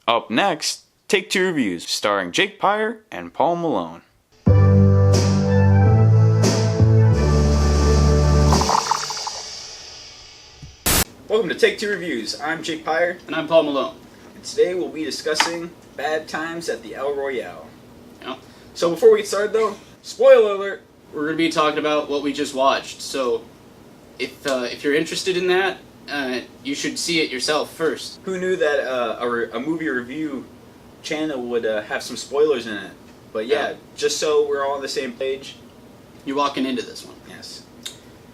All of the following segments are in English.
Up next, Take Two Reviews, starring Jake Pyre and Paul Malone. Welcome to Take Two Reviews. I'm Jake Pyre. And I'm Paul Malone. And today we'll be discussing Bad Times at the El Royale. Yep. So before we get started though, spoiler alert! We're going to be talking about what we just watched, so if you're interested in that, you should see it yourself first. Who knew that a movie review channel would have some spoilers in it? But yeah, just so we're all on the same page. You're walking into this one. Yes.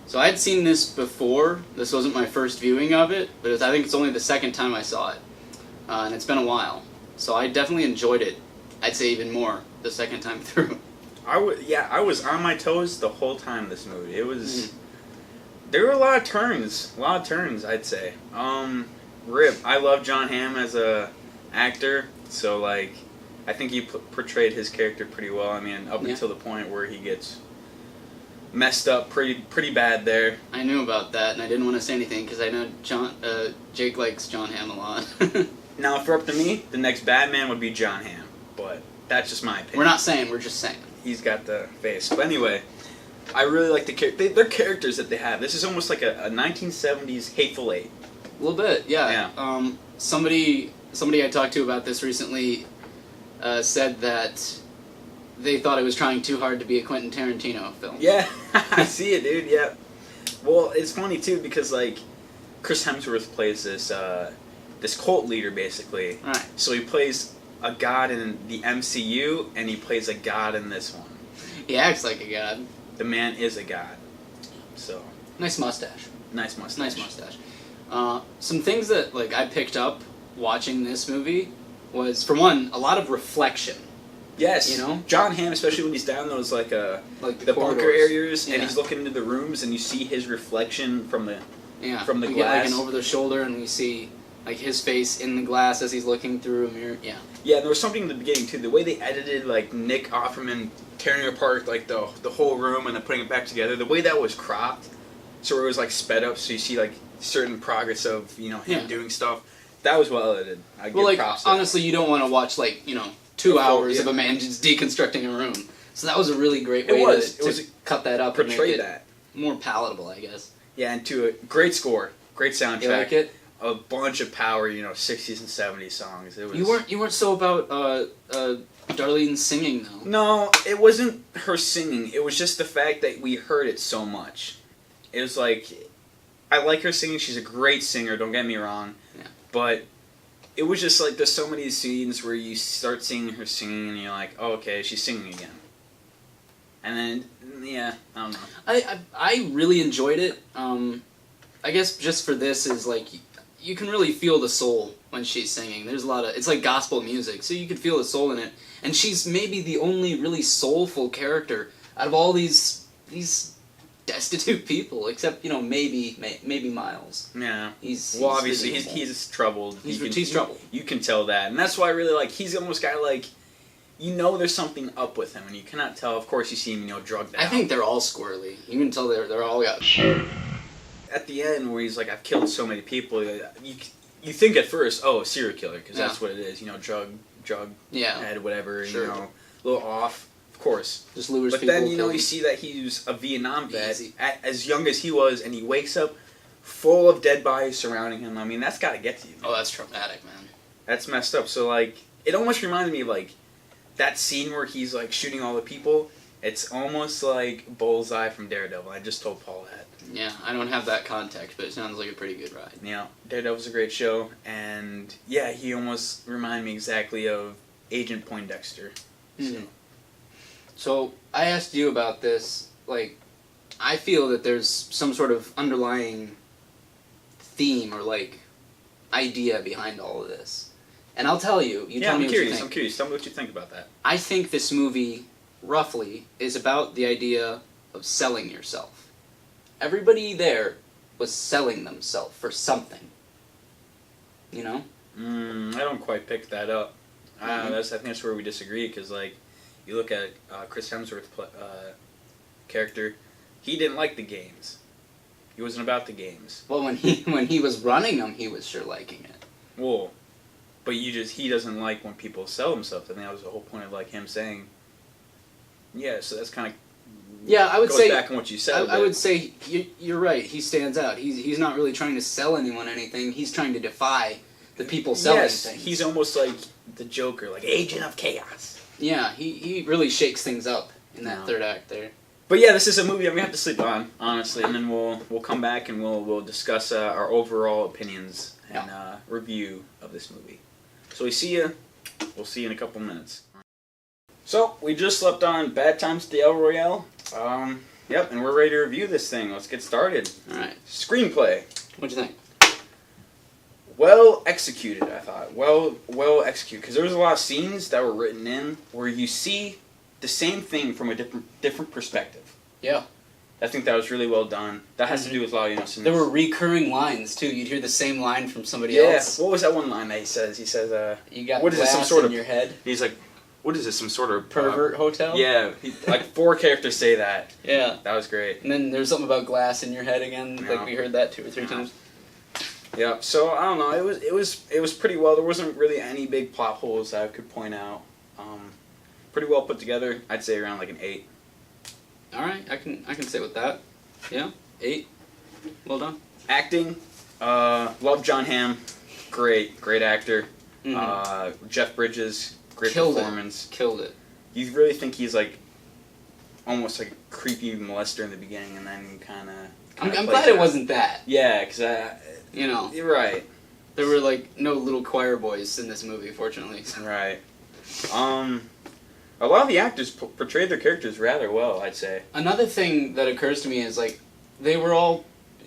So I'd seen this before. This wasn't my first viewing of it, but I think it's only the second time I saw it. And it's been a while. So I definitely enjoyed it. I'd say even more the second time through. I was on my toes the whole time this movie. It was... There were a lot of turns, I'd say. Rip. I love John Hamm as a actor, so like, I think he portrayed his character pretty well. I mean, up until the point where he gets messed up pretty bad there. I knew about that, and I didn't want to say anything because I know Jake likes John Hamm a lot. Now, if it were up to me, the next Batman would be John Hamm, but that's just my opinion. We're not saying, we're just saying. He's got the face. But anyway, I really like their characters that they have. This is almost like a 1970s Hateful Eight. A little bit, yeah. Yeah. Somebody I talked to about this recently said that they thought it was trying too hard to be a Quentin Tarantino film. Yeah, I see it, dude. Yeah. Well, it's funny too because like Chris Hemsworth plays this cult leader basically. Right. So he plays a god in the MCU and he plays a god in this one. He acts like a god. The man is a god. So. Nice mustache. Nice mustache. Nice mustache. Some things that like I picked up watching this movie was, for one, a lot of reflection. Yes. You know? John Hamm, especially when he's down those like the bunker areas and he's looking into the rooms and you see his reflection from the from the we glass. Get like an over the shoulder and we see like his face in the glass as he's looking through a mirror. Yeah. Yeah, and there was something in the beginning too. The way they edited like Nick Offerman tearing apart like the whole room and then putting it back together. The way that was cropped, so it was like sped up, so you see like certain progress of him doing stuff. That was well edited. I give props to honestly, you don't want to watch 2 hours of a man just deconstructing a room. So that was a really great way to cut that up and make it more palatable, I guess. Yeah, and to a great score, great soundtrack. You like it? A bunch of power, 60s and 70s songs. It was. You weren't so about Darlene singing though. No, it wasn't her singing. It was just the fact that we heard it so much. It was like, I like her singing. She's a great singer. Don't get me wrong. Yeah. But it was just like there's so many scenes where you start seeing her singing and you're like, oh, okay, she's singing again. And then I don't know. I really enjoyed it. I guess just for this is like you can really feel the soul when she's singing. There's a lot of it's like gospel music, so you can feel the soul in it. And she's maybe the only really soulful character out of all these destitute people, except maybe Miles. Yeah. He's obviously he's troubled. He's troubled. You can tell that, and that's why I really like. He's almost got like, there's something up with him, and you cannot tell. Of course, you see him, drugged out. I think they're all squirrely. You can tell they're all got. At the end, where he's like, I've killed so many people. You think at first, oh, a serial killer, because that's what it is. Drug head, whatever. Sure. A little off. Of course. Just lures but people. But then, you see that he was a Vietnam vet, as young as he was, and he wakes up full of dead bodies surrounding him. I mean, that's got to get to you. Man. Oh, that's traumatic, man. That's messed up. So, like, it almost reminded me of, like, that scene where he's, like, shooting all the people. It's almost like Bullseye from Daredevil. I just told Paul that. Yeah, I don't have that context, but it sounds like a pretty good ride. Yeah, Daredevil's a great show, and, yeah, he almost reminded me exactly of Agent Poindexter. Mm-hmm. So, I asked you about this, like, I feel that there's some sort of underlying theme or, like, idea behind all of this. And I'll tell you, tell me what you think. I'm curious. Tell me what you think about that. I think this movie, roughly, is about the idea of selling yourself. Everybody there was selling themselves for something. You know? I don't quite pick that up. I think that's where we disagree, because, like, you look at Chris Hemsworth's character, he didn't like the games. He wasn't about the games. Well, when he was running them, he was sure liking it. Well, but he doesn't like when people sell themselves. I think that was the whole point of like him saying, yeah. So that's kind of I would goes say back on what you said. I would say you're right. He stands out. He's not really trying to sell anyone anything. He's trying to defy the people selling things. He's almost like the Joker, like Agent of Chaos. Yeah, he really shakes things up in that third act there. But yeah, this is a movie I'm gonna have to sleep on, honestly, and then we'll come back and we'll discuss our overall opinions and review of this movie. So we'll see you in a couple minutes. So we just slept on Bad Times at the El Royale. Yep, and we're ready to review this thing. Let's get started. All right. Screenplay. What'd you think? Well executed, I thought. Well executed, because there was a lot of scenes that were written in where you see the same thing from a different perspective. Yeah. I think that was really well done. That has to do with a lot of, some... There were recurring lines, too. You'd hear the same line from somebody else. Yeah. What was that one line that he says? He says, you got what is glass it, some sort in of, your head? He's like, what is this, some sort of... Pervert hotel? Yeah. Like 4 characters say that. Yeah. That was great. And then there's something about glass in your head again. Yeah. Like we heard that 2 or 3 times. Yeah, so I don't know. It was pretty well. There wasn't really any big plot holes that I could point out. Pretty well put together. I'd say around like an 8. All right, I can sit with that. Yeah, 8. Well done. Acting, love John Hamm. Great actor. Mm-hmm. Jeff Bridges, great performance. Killed it. You really think he's like almost like a creepy molester in the beginning, and then kind of. I'm glad it wasn't that. Yeah, because you're right. There were like no little choir boys in this movie, fortunately. Right. A lot of the actors portrayed their characters rather well, I'd say. Another thing that occurs to me is like they were all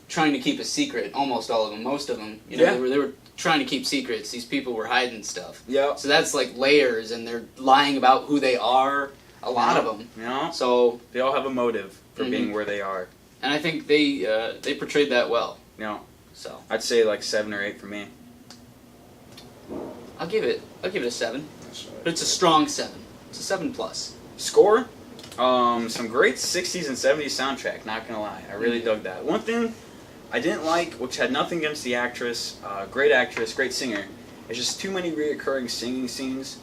trying to keep a secret. Almost all of them, most of them. They were trying to keep secrets. These people were hiding stuff. Yeah. So that's like layers, and they're lying about who they are. A lot of them. Yeah. So they all have a motive for being where they are. And I think they portrayed that well. Yeah. So I'd say like 7 or 8 for me. I'll give it a 7. But it's a strong 7. It's a 7+. Score? Some great 60s and 70s soundtrack, not gonna lie. I really dug that. One thing I didn't like, which had nothing against the actress, great singer, is just too many reoccurring singing scenes.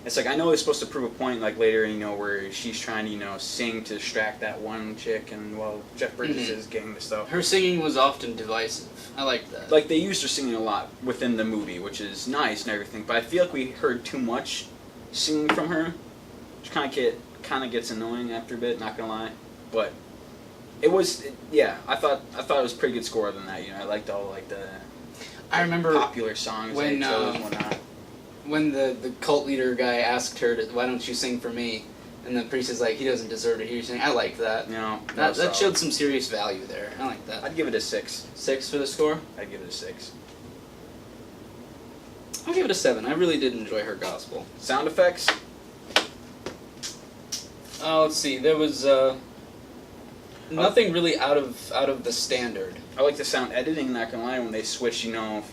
It's like, I know it's supposed to prove a point, like later, where she's trying to, sing to distract that one chick, and, well, Jeff Bridges is getting the stuff. Her singing was often divisive. I liked that. Like, they used her singing a lot within the movie, which is nice and everything, but I feel like we heard too much singing from her, which kind of gets annoying after a bit, not gonna lie. But I thought it was a pretty good score than that. I liked all like the popular songs when and whatnot. When the cult leader guy asked her, why don't you sing for me? And the priest is like, he doesn't deserve to hear you sing. I liked that. No, that showed some serious value there. I like that. I'd give it a 6. 6 for the score? I'd give it a 6. I'll give it a 7. I really did enjoy her gospel. Sound effects? Let's see. There was nothing really out of the standard. I like the sound editing, not gonna lie, when they switch, from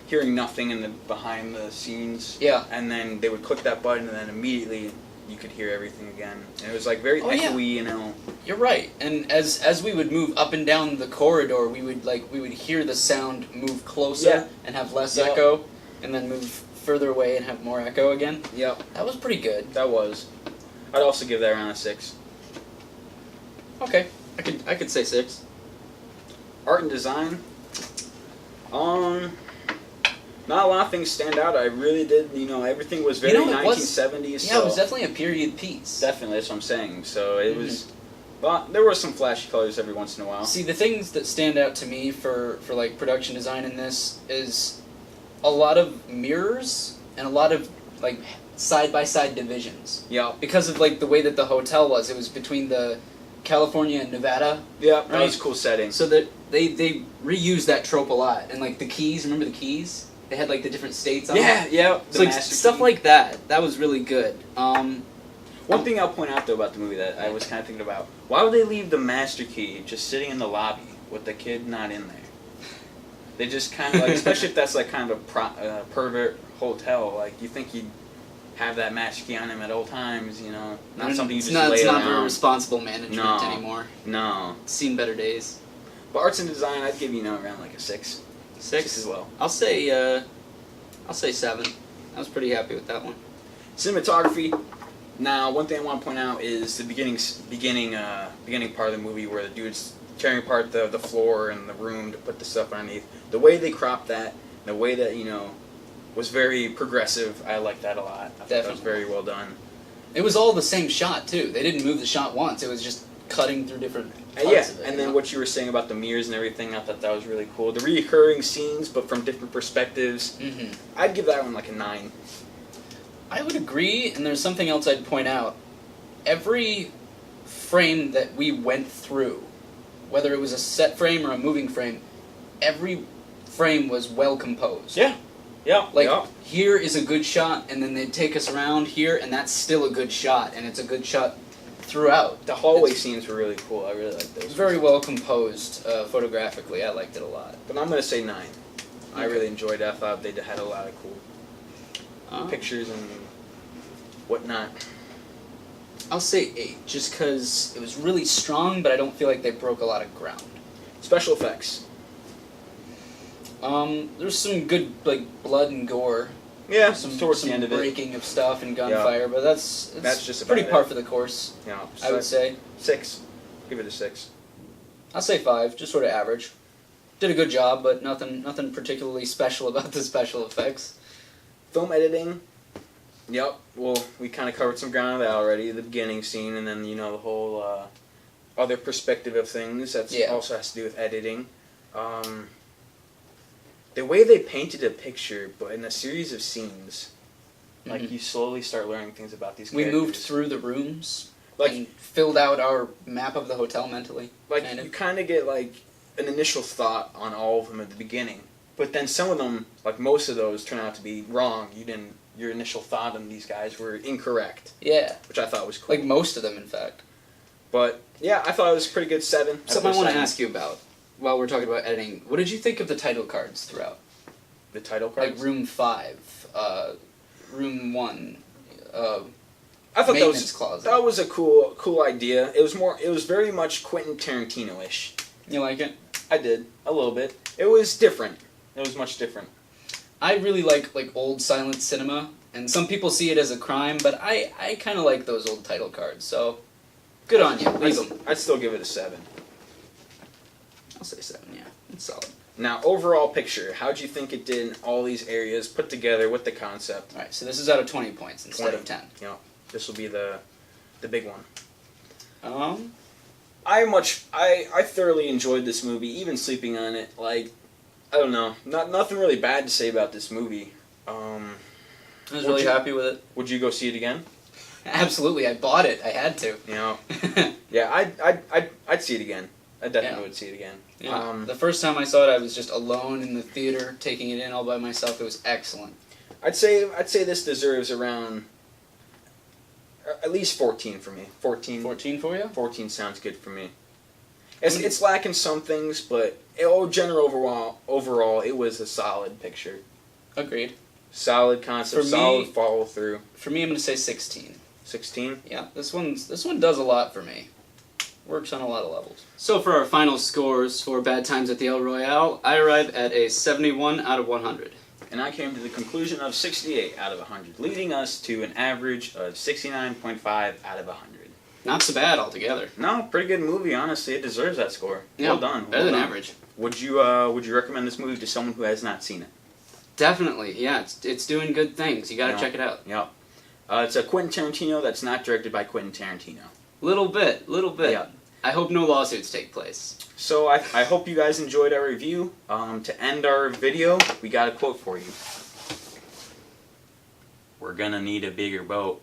hearing nothing in the behind the scenes. Yeah. And then they would click that button, and then immediately you could hear everything again. And it was like very echoey, You're right. And as we would move up and down the corridor, we would hear the sound move closer and have less echo, and then move further away and have more echo again. Yep. That was pretty good. That was. I'd also give that around a 6. Okay. I could say 6. Art and design. Not a lot of things stand out. I really did, everything was very 1970s. Yeah, it was definitely a period piece. Definitely, that's what I'm saying. So it was, but there were some flashy colors every once in a while. See, the things that stand out to me for like production design in this is a lot of mirrors and a lot of like side-by-side divisions. Yeah. Because of like the way that the hotel was. It was between the California and Nevada. Yeah, right? That was a cool setting. So that they reused that trope a lot. And like the keys, remember the keys? They had like the different states on them. Yeah. So like stuff like that. That was really good. One thing I'll point out though about the movie that I was kind of thinking about: why would they leave the master key just sitting in the lobby with the kid not in there? They just kind of like, especially if that's like kind of a pervert hotel, like you think you'd have that master key on him at all times, not something you just lay around. It's not very responsible management anymore. No. It's seen better days. But arts and design, I'd give around like a 6. 6 as well. I'll say 7. I was pretty happy with that one. Cinematography. Now, one thing I want to point out is the beginning part of the movie where the dude's tearing apart the floor and the room to put the stuff underneath. The way they cropped that, the way that, was very progressive. I like that a lot. I thought that was very well done. It was all the same shot, too. They didn't move the shot once. It was just cutting through different parts of it. And then what you were saying about the mirrors and everything, I thought that was really cool. The recurring scenes, but from different perspectives. Mm-hmm. I'd give that one like a 9. I would agree, and there's something else I'd point out. Every frame that we went through, whether it was a set frame or a moving frame, every frame was well composed. Yeah. Here is a good shot, and then they take us around here, and that's still a good shot, and it's a good shot throughout. The hallway scenes were really cool. I really liked those. It's very well composed photographically. I liked it a lot. But I'm going to say 9. I really enjoyed it. I thought they had a lot of cool pictures and whatnot. I'll say 8, just because it was really strong, but I don't feel like they broke a lot of ground. Special effects. There's some good blood and gore. Yeah, some towards the end of it. Breaking of stuff and gunfire, but that's just pretty about par for the course. Yeah, I would say 6. Give it a 6. I'll say 5, just sort of average. Did a good job, but nothing particularly special about the special effects. Film editing. Yep. Well, we kind of covered some ground on that already. The beginning scene, and then the whole other perspective of things. That also has to do with editing. The way they painted a picture, but in a series of scenes, like you slowly start learning things about these characters. We moved through the rooms, and filled out our map of the hotel mentally. You kind of get an initial thought on all of them at the beginning, but then some of them, most of those, turn out to be wrong. Your initial thought on these guys were incorrect. Yeah, which I thought was cool. Most of them, in fact. But yeah, I thought it was a pretty good 7. Something I want to ask you about. While we're talking about editing, what did you think of the title cards throughout? The title cards? Room 5, Room 1, I thought that was a cool idea. It was very much Quentin Tarantino-ish. You like it? I did, a little bit. It was different. It was much different. I really like old silent cinema, and some people see it as a crime, but I kind of like those old title cards, so good on you. Leave them. I'd still give it a 7. I'll say 7, yeah. It's solid. Now, overall picture, how'd you think it did in all these areas put together with the concept? Alright, so this is out of 20 points instead of 10. Yeah, this will be the big one. I thoroughly enjoyed this movie, even sleeping on it. I don't know, nothing really bad to say about this movie. I was really happy with it. Would you go see it again? Absolutely, I bought it. I had to. Yeah, I'd see it again. I definitely would see it again. Yeah. The first time I saw it, I was just alone in the theater, taking it in all by myself. It was excellent. I'd say this deserves around at least 14 for me. 14. 14 for you? 14 sounds good for me. It's lacking some things, but overall, it was a solid picture. Agreed. Solid concept, solid follow through. For me, I'm going to say 16. 16? Yeah, this one does a lot for me. Works on a lot of levels. So for our final scores for Bad Times at the El Royale, I arrive at a 71 out of 100. And I came to the conclusion of 68 out of 100, leading us to an average of 69.5 out of 100. Not so bad altogether. No, pretty good movie, honestly. It deserves that score. Yeah, well done. Better than average. Would you recommend this movie to someone who has not seen it? Definitely, yeah. It's doing good things. You gotta check it out. Yeah. It's a Quentin Tarantino that's not directed by Quentin Tarantino. Little bit. Yeah. I hope no lawsuits take place. So I hope you guys enjoyed our review. To end our video, we got a quote for you. We're gonna need a bigger boat.